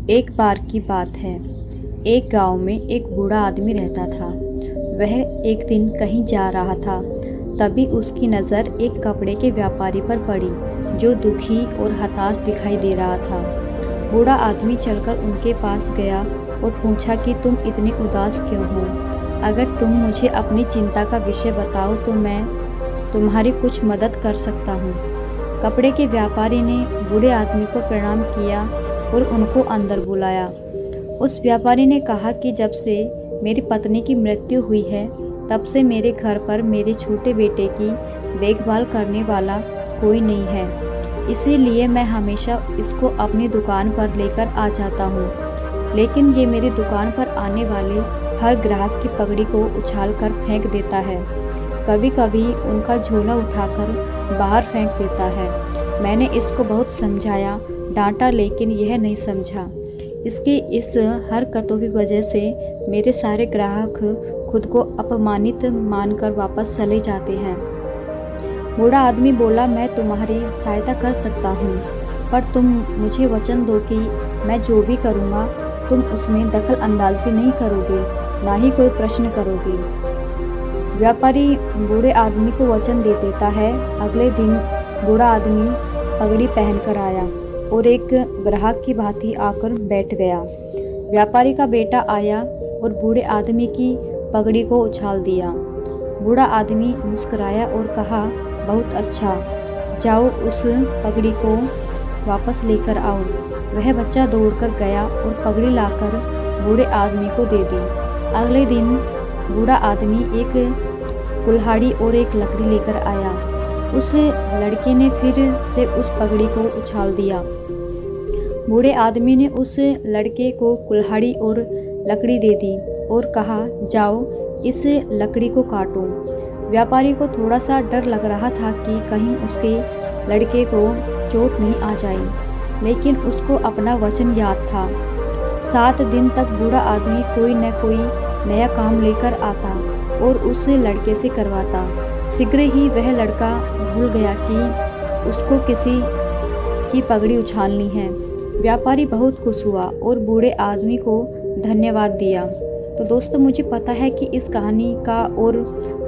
एक बार की बात है। एक गांव में एक बूढ़ा आदमी रहता था। वह एक दिन कहीं जा रहा था। तभी उसकी नज़र एक कपड़े के व्यापारी पर पड़ी, जो दुखी और हताश दिखाई दे रहा था। बूढ़ा आदमी चलकर उनके पास गया और पूछा कि तुम इतने उदास क्यों हो? अगर तुम मुझे अपनी चिंता का विषय बताओ तो मैं तुम्हारी कुछ मदद कर सकता हूँ। कपड़े के व्यापारी ने बूढ़े आदमी को प्रणाम किया और उनको अंदर बुलाया। उस व्यापारी ने कहा कि जब से मेरी पत्नी की मृत्यु हुई है, तब से मेरे घर पर मेरे छोटे बेटे की देखभाल करने वाला कोई नहीं है। इसीलिए मैं हमेशा इसको अपनी दुकान पर लेकर आ जाता हूँ। लेकिन ये मेरी दुकान पर आने वाले हर ग्राहक की पगड़ी को उछाल कर फेंक देता है। कभी कभी उनका झोला उठाकर बाहर फेंक देता है। मैंने इसको बहुत समझाया, डांटा, लेकिन यह नहीं समझा। इसकी इस हरकतों की वजह से मेरे सारे ग्राहक खुद को अपमानित मानकर वापस चले जाते हैं। बूढ़ा आदमी बोला, मैं तुम्हारी सहायता कर सकता हूँ, पर तुम मुझे वचन दो कि मैं जो भी करूँगा तुम उसमें दखल अंदाजी नहीं करोगे, ना ही कोई प्रश्न करोगे। व्यापारी बूढ़े आदमी को वचन दे देता है। अगले दिन बूढ़ा आदमी पगड़ी पहनकर आया और एक ग्राहक की भांति आकर बैठ गया। व्यापारी का बेटा आया और बूढ़े आदमी की पगड़ी को उछाल दिया। बूढ़ा आदमी मुस्कुराया और कहा, बहुत अच्छा, जाओ उस पगड़ी को वापस लेकर आओ। वह बच्चा दौड़कर गया और पगड़ी लाकर बूढ़े आदमी को दे दी। अगले दिन बूढ़ा आदमी एक कुल्हाड़ी और एक लकड़ी लेकर आया। उस लड़के ने फिर से उस पगड़ी को उछाल दिया। बूढ़े आदमी ने उस लड़के को कुल्हाड़ी और लकड़ी दे दी और कहा, जाओ इस लकड़ी को काटो। व्यापारी को थोड़ा सा डर लग रहा था कि कहीं उसके लड़के को चोट नहीं आ जाए, लेकिन उसको अपना वचन याद था। 7 दिन तक बूढ़ा आदमी कोई न कोई नया काम लेकर आता और उस लड़के से करवाता। शीघ्र ही वह लड़का भूल गया कि उसको किसी की पगड़ी उछालनी है। व्यापारी बहुत खुश हुआ और बूढ़े आदमी को धन्यवाद दिया। तो दोस्तों, मुझे पता है कि इस कहानी का और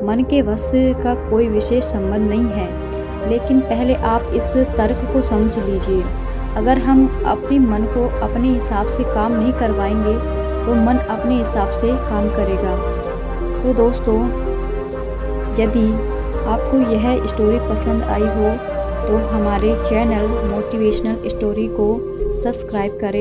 मन के वश का कोई विशेष संबंध नहीं है, लेकिन पहले आप इस तर्क को समझ लीजिए। अगर हम अपने मन को अपने हिसाब से काम नहीं करवाएंगे तो मन अपने हिसाब से काम करेगा। तो दोस्तों, यदि आपको यह स्टोरी पसंद आई हो तो हमारे चैनल मोटिवेशनल स्टोरी को सब्सक्राइब करें।